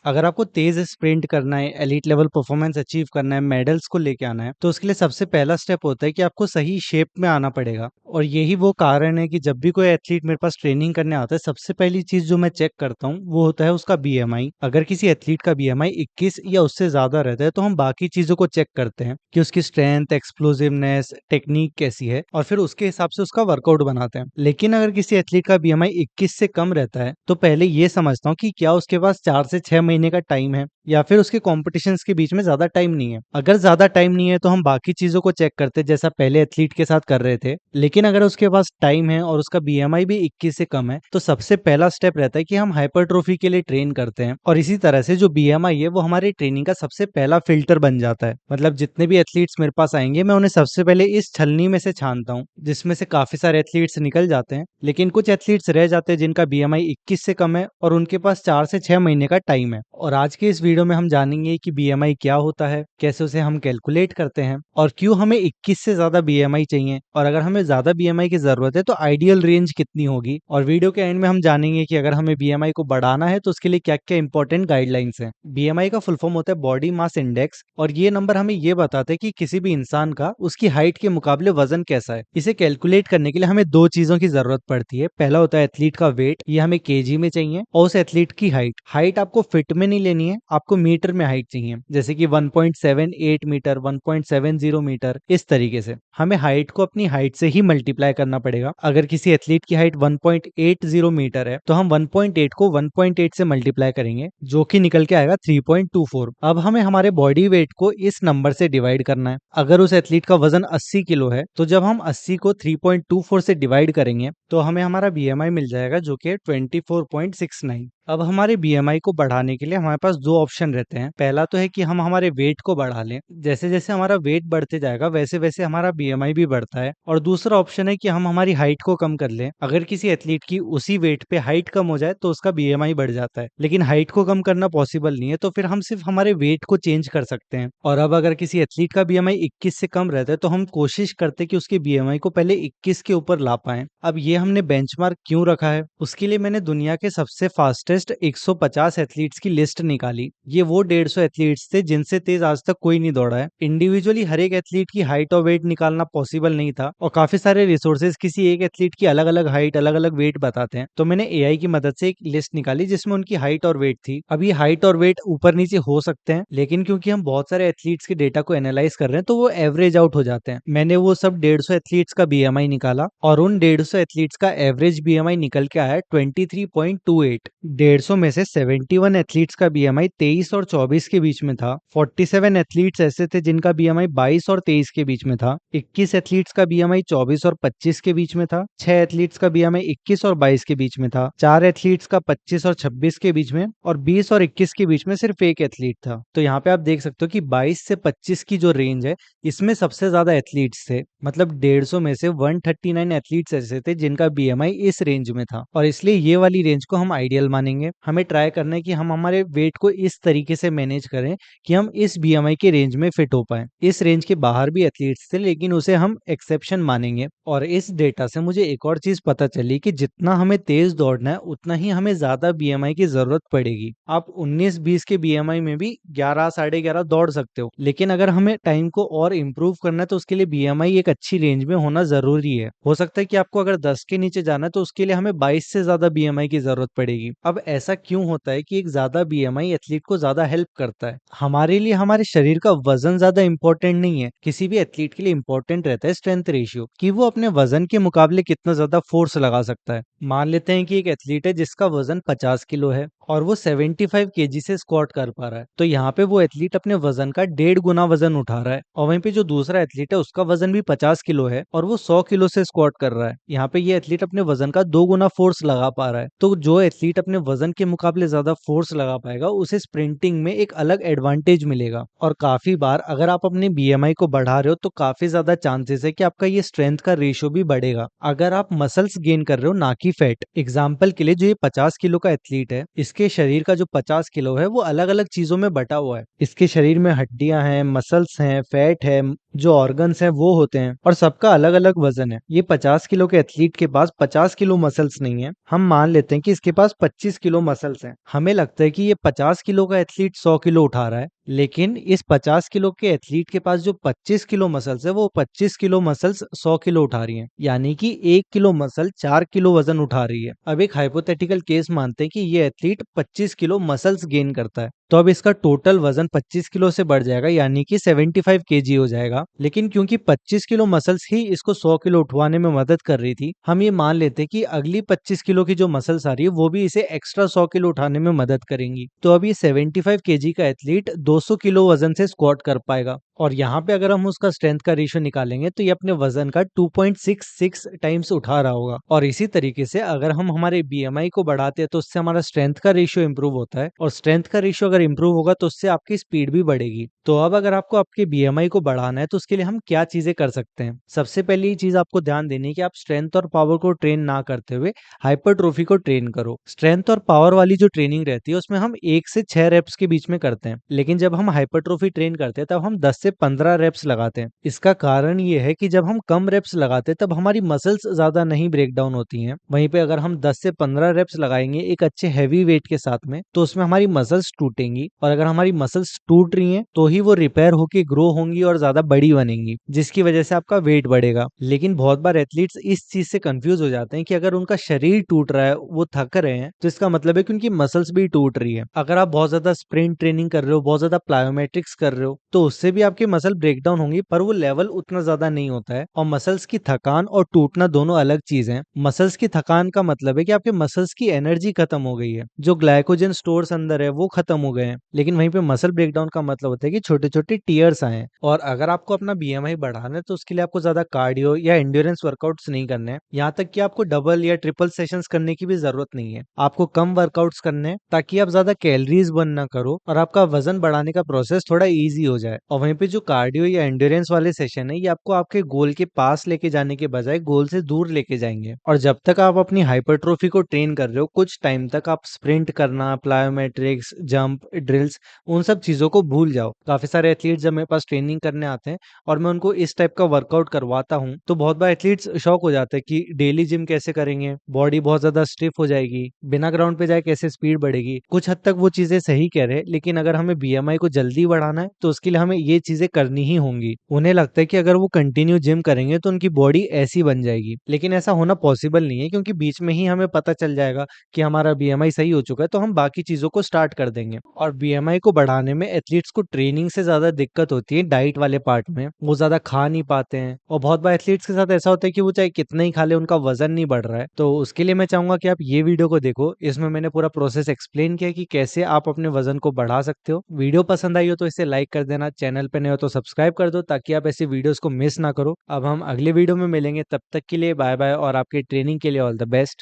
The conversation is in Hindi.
अगर आपको तेज स्प्रिंट करना है, एलीट लेवल परफॉर्मेंस अचीव करना है, मेडल्स को लेके आना है, तो उसके लिए सबसे पहला स्टेप होता है कि आपको सही शेप में आना पड़ेगा। और यही वो कारण है कि जब भी कोई एथलीट मेरे पास ट्रेनिंग करने आता है, सबसे पहली चीज जो मैं चेक करता हूँ वो होता है उसका बीएमआई। अगर किसी एथलीट का बीएमआई 21 या उससे ज्यादा रहता है तो हम बाकी चीजों को चेक करते हैं कि उसकी स्ट्रेंथ, एक्सप्लोसिवनेस, टेक्निक कैसी है, और फिर उसके हिसाब से उसका वर्कआउट बनाते हैं। लेकिन अगर किसी एथलीट का बीएमआई 21 से कम रहता है तो पहले ये समझता हूँ कि क्या उसके पास 4 से 6 महीने का टाइम है या फिर उसके कॉम्पिटिशन्स के बीच में ज्यादा टाइम नहीं है। अगर ज्यादा टाइम नहीं है तो हम बाकी चीजों को चेक करते हैं जैसा पहले एथलीट के साथ कर रहे थे। लेकिन अगर उसके पास टाइम है और उसका बीएमआई भी 21 से कम है तो सबसे पहला स्टेप रहता है कि हम हाइपरट्रोफी के लिए ट्रेन करते हैं। और इसी तरह से जो बीएमआई है वो हमारी ट्रेनिंग का सबसे पहला फिल्टर बन जाता है। मतलब जितने भी एथलीट्स मेरे पास आएंगे मैं उन्हें सबसे पहले इस छलनी में से छानता हूँ, जिसमें से काफी सारे एथलीट्स निकल जाते हैं, लेकिन कुछ एथलीट्स रह जाते हैं जिनका बीएमआई 21 से कम है और उनके पास 4 से 6 महीने का टाइम है। और आज के इस वीडियो में हम जानेंगे कि बीएमआई क्या होता है, कैसे उसे हम कैलकुलेट करते हैं, और क्यों हमें 21 से ज्यादा बीएमआई चाहिए, और अगर हमें ज्यादा बीएमआई की जरूरत है तो आइडियल रेंज कितनी होगी। और वीडियो के एंड में हम जानेंगे कि अगर हमें बीएमआई को बढ़ाना है तो उसके लिए क्या क्या इंपॉर्टेंट गाइडलाइंस हैं। बीएमआई का फुल फॉर्म होता है बॉडी मास इंडेक्स, और ये नंबर हमें ये बताता है कि किसी भी इंसान का उसकी हाइट के मुकाबले वजन कैसा है। इसे कैलकुलेट करने के लिए हमें दो चीजों की जरूरत पड़ती है। पहला होता है एथलीट का वेट, ये हमें केजी में चाहिए, और उस एथलीट की हाइट। हाइट आपको फिट में नहीं लेनी है, आपको मीटर में हाइट चाहिए, जैसे कि 1.78 मीटर, 1.70 मीटर, इस तरीके से हमें हाइट को अपनी हाइट से ही मल्टीप्लाई करना पड़ेगा। अगर किसी एथलीट की हाइट 1.80 मीटर है तो हम 1.8 को 1.8 से मल्टीप्लाई करेंगे, जो कि निकल के आएगा 3.24। अब हमें हमारे बॉडी वेट को इस नंबर से डिवाइड करना है। अगर उस एथलीट का वजन 80 किलो है तो जब हम 80 को 3.24 से डिवाइड करेंगे तो हमें हमारा बीएमआई मिल जाएगा, जो कि 24.69। अब हमारे बीएमआई को बढ़ाने के लिए हमारे पास दो ऑप्शन रहते हैं। पहला तो है कि हम हमारे वेट को बढ़ा लें, जैसे जैसे हमारा वेट बढ़ते जाएगा वैसे वैसे हमारा बीएमआई भी बढ़ता है। और दूसरा ऑप्शन है कि हम हमारी हाइट को कम कर लें। अगर किसी एथलीट की उसी वेट पे हाइट कम हो जाए तो उसका बीएमआई बढ़ जाता है, लेकिन हाइट को कम करना पॉसिबल नहीं है, तो फिर हम सिर्फ हमारे वेट को चेंज कर सकते हैं। और अब अगर किसी एथलीट का बीएमआई 21 से कम रहता है तो हम कोशिश करते हैं कि उसके बीएमआई को पहले 21 के ऊपर ला पाए। अब ये हमने बेंचमार्क क्यों रखा है, उसके लिए मैंने दुनिया के सबसे फास्टेस्ट 150 एथलीट्स की लिस्ट निकाली। ये वो 150 एथलीट्स थे जिनसे तेज आज तक कोई नहीं दौड़ा है। इंडिविजुअली हर एक एथलीट की हाइट और वेट निकालना पॉसिबल नहीं था, और काफी सारे रिसोर्सेज किसी एक एथलीट की अलग अलग हाइट, अलग अलग वेट बताते हैं। तो मैंने एआई की मदद से एक लिस्ट निकाली जिसमें उनकी हाइट और वेट थी। अब ये हाइट और वेट ऊपर नीचे हो सकते हैं, लेकिन क्योंकि हम बहुत सारे एथलीट्स के डेटा को एनालाइज कर रहे हैं तो वो एवरेज आउट हो जाते हैं। मैंने वो सब 150 एथलीट्स का बीएमआई निकाला, और उन 150 एथलीट्स का एवरेज बीएमआई निकल के आया 23.28। 150 में से 71 एथलीट्स का बीएमआई 23 और 24 के बीच में था। 47 एथलीट्स ऐसे थे जिनका बीएमआई 22 और 23 के बीच में था। 21 एथलीट्स का बीएमआई 24 और 25 के बीच में था। 6 एथलीट्स का बीएमआई 21 और 22 के बीच में था। 4 एथलीट्स का 25 और 26 के बीच में, और 20 और 21 के बीच में सिर्फ एक एथलीट था। तो यहाँ पे आप देख सकते हो कि 22 से 25 की जो रेंज है इसमें सबसे ज्यादा एथलीट्स थे। मतलब 150 में से 139 एथलीट्स ऐसे थे जिनका बीएमआई इस रेंज में था, और इसलिए ये वाली रेंज को हम आइडियल मानेंगे। हमें ट्राई करना है कि हम हमारे वेट को इस तरीके से मैनेज करें कि हम इस बीएमआई के रेंज में फिट हो पाए। इस रेंज के बाहर भी एथलीट्स थे, लेकिन उसे हम एक्सेप्शन मानेंगे। और इस डेटा से मुझे एक और चीज पता चली कि जितना हमें तेज दौड़ना है उतना ही हमें ज्यादा बीएमआई की जरूरत पड़ेगी। आप 19-20 के बीएमआई में भी 11 11.5 दौड़ सकते हो, लेकिन अगर हमें टाइम को और इम्प्रूव करना है तो उसके लिए बीएमआई एक अच्छी रेंज में होना जरूरी है। हो सकता है कि आपको अगर 10 के नीचे जाना है तो उसके लिए हमें 22 से ज्यादा बीएमआई की जरूरत पड़ेगी। अब ऐसा क्यों होता है कि एक ज्यादा बीएमआई एथलीट को ज्यादा हेल्प करता है? हमारे लिए हमारे शरीर का वजन ज्यादा इंपॉर्टेंट नहीं है, किसी भी एथलीट के लिए इंपॉर्टेंट रहता है स्ट्रेंथ रेशियो, कि वो अपने वजन के मुकाबले कितना ज्यादा फोर्स लगा सकता है। मान लेते हैं कि एक एथलीट है जिसका वजन 50 किलो है और वो 75 केजी से स्क्वाट कर पा रहा है, तो यहाँ पे वो एथलीट अपने वजन का 1.5 गुना वजन उठा रहा है। और वहीं पे जो दूसरा एथलीट है उसका वजन भी 50 किलो है और वो 100 किलो से स्क्वाट कर रहा है। यहाँ पे ये एथलीट अपने वजन का 2 गुना फोर्स लगा पा रहा है। तो जो एथलीट अपने वजन के मुकाबले ज्यादा फोर्स लगा पाएगा उसे स्प्रिंटिंग में एक अलग एडवांटेज मिलेगा। और काफी बार अगर आप अपने बीएमआई को बढ़ा रहे हो तो काफी ज्यादा चांसेस है कि आपका ये स्ट्रेंथ का रेशियो भी बढ़ेगा। अगर आप मसल्स गेन कर रहे हो ना कि फैट, एग्जाम्पल के लिए जो ये 50 किलो का एथलीट है इसके शरीर का जो 50 किलो है वो अलग अलग चीजों में बटा हुआ है। इसके शरीर में हड्डियां हैं, मसल्स हैं, फैट है, जो ऑर्गन्स हैं वो होते हैं और सबका अलग अलग वजन है। ये 50 किलो के एथलीट के पास 50 किलो मसल्स नहीं है। हम मान लेते हैं कि इसके पास 25 किलो मसल्स हैं। हमें लगता है कि ये 50 किलो का एथलीट 100 किलो उठा रहा है, लेकिन इस 50 किलो के एथलीट के पास जो 25 किलो मसल्स है वो 25 किलो मसल्स 100 किलो उठा रही हैं, यानी कि 1 किलो मसल 4 किलो वजन उठा रही है। अब एक हाइपोथेटिकल केस मानते हैं कि ये एथलीट 25 किलो मसल्स गेन करता है, तो अब इसका टोटल वजन 25 किलो से बढ़ जाएगा, यानी कि 75 केजी हो जाएगा। लेकिन क्योंकि 25 किलो मसल्स ही इसको 100 किलो उठवाने में मदद कर रही थी, हम ये मान लेते हैं कि अगली 25 किलो की जो मसल्स आ रही है वो भी इसे एक्स्ट्रा 100 किलो उठाने में मदद करेंगी। तो अब ये 75 केजी का एथलीट 200 किलो वजन से स्क्वाट कर पाएगा। और यहाँ पे अगर हम उसका स्ट्रेंथ का रेशियो निकालेंगे तो ये अपने वजन का 2.66 टाइम्स उठा रहा होगा। और इसी तरीके से अगर हम हमारे बीएमआई को बढ़ाते हैं तो उससे हमारा स्ट्रेंथ का रेशियो इंप्रूव होता है, और स्ट्रेंथ का रेशियो अगर इंप्रूव होगा तो उससे आपकी स्पीड भी बढ़ेगी। तो अब अगर आपको आपके बीएमआई को बढ़ाना है तो उसके लिए हम क्या चीजें कर सकते हैं। सबसे पहली चीज आपको ध्यान देनी है कि आप स्ट्रेंथ और पावर को ट्रेन ना करते हुए हाइपरट्रोफी को ट्रेन करो। स्ट्रेंथ और पावर वाली जो ट्रेनिंग रहती है उसमें हम 1 से 6 रेप्स के बीच में करते हैं, लेकिन जब हम हाइपरट्रोफी ट्रेन करते हैं तब हम 10 से 15 रेप्स लगाते हैं। इसका कारण ये है कि जब हम कम रेप्स लगाते हैं तब हमारी मसल्स ज्यादा नहीं ब्रेक डाउन होती हैं। वहीं पे अगर हम 10 से 15 रेप्स लगाएंगे एक अच्छे हैवी वेट के साथ में तो उसमें हमारी मसल्स टूटेंगी, और अगर हमारी मसल्स टूट रही हैं तो ही वो रिपेयर होके ग्रो होंगी और ज्यादा बड़ी बनेंगी, जिसकी वजह से आपका वेट बढ़ेगा। लेकिन बहुत बार एथलीट्स इस चीज से कंफ्यूज हो जाते हैं कि अगर उनका शरीर टूट रहा है, वो थक रहे हैं, तो इसका मतलब है कि उनकी मसल्स भी टूट रही है। अगर आप बहुत ज्यादा स्प्रिंट ट्रेनिंग कर रहे हो, बहुत ज्यादा प्लायोमेट्रिक्स कर रहे हो, तो उससे भी आपकी मसल ब्रेकडाउन होंगी, पर वो लेवल उतना ज्यादा नहीं होता है। और मसल्स की थकान और टूटना दोनों अलग चीज हैं। मसल्स की थकान का मतलब है कि आपके मसल्स की एनर्जी खत्म हो गई है, जो ग्लाइकोजन स्टोर्स अंदर है वो खत्म हो गए हैं। लेकिन वहीं पे मसल ब्रेकडाउन का मतलब होता है कि छोटे छोटे टीयर्स आए हैं। और अगर आपको अपना बीएमआई बढ़ाना है तो उसके लिए आपको ज्यादा कार्डियो या एंड्योरेंस वर्कआउट्स नहीं करने हैं। यहाँ तक कि आपको डबल या ट्रिपल सेशंस करने की भी जरूरत नहीं है। आपको कम वर्कआउट्स करने हैं ताकि आप ज्यादा कैलोरीज बर्न ना करो और आपका वजन बढ़ाने का प्रोसेस थोड़ा इजी हो जाए। और वहीं पे जो कार्डियो या एंड्योरेंस वाले सेशन है ये आपको आपके गोल के पास लेके जाने के बजाय गोल से दूर लेके जाएंगे। और जब तक आप अपनी हाइपरट्रोफी को ट्रेन कर रहे हो, कुछ टाइम तक आप स्प्रिंट करना, प्लायोमेट्रिक्स, जंप, ड्रिल्स, उन सब चीजों को भूल जाओ। काफी सारे एथलीट्स जब मेरे पास ट्रेनिंग करने आते हैं और मैं उनको इस टाइप का वर्कआउट करवाता हूँ तो बहुत बार एथलीट्स शॉक हो जाते हैं कि डेली जिम कैसे करेंगे, बॉडी बहुत ज्यादा स्टिफ हो जाएगी, बिना ग्राउंड पे जाए कैसे स्पीड बढ़ेगी। कुछ हद तक वो चीजें सही कह रहे हैं, लेकिन अगर हमें बीएमआई को जल्दी बढ़ाना है तो उसके लिए हमें ये चीजें करनी ही होंगी। उन्हें लगता है कि अगर वो कंटिन्यू जिम करेंगे तो उनकी बॉडी ऐसी बन जाएगी, लेकिन ऐसा होना पॉसिबल नहीं है, क्योंकि बीच में ही हमें पता चल जाएगा कि हमारा बीएमआई सही हो चुका है तो हम बाकी चीजों को स्टार्ट कर देंगे। और बीएमआई को बढ़ाने में एथलीट्स को ट्रेनिंग से ज्यादा दिक्कत होती है डाइट वाले पार्ट में। वो ज्यादा खा नहीं पाते हैं, और बहुत बार एथलीट्स के साथ ऐसा होता है कि वो चाहे कितना ही खा ले उनका वजन नहीं बढ़ रहा है। तो उसके लिए मैं चाहूंगा कि आप ये वीडियो को देखो, इसमें मैंने पूरा प्रोसेस एक्सप्लेन किया कि कैसे आप अपने वजन को बढ़ा सकते हो। वीडियो पसंद आई हो तो इसे लाइक कर देना, चैनल पे नए हो तो सब्सक्राइब कर दो ताकि आप ऐसी वीडियोस को मिस ना करो। अब हम अगले वीडियो में मिलेंगे, तब तक के लिए बाय बाय, और आपकी ट्रेनिंग के लिए ऑल द बेस्ट।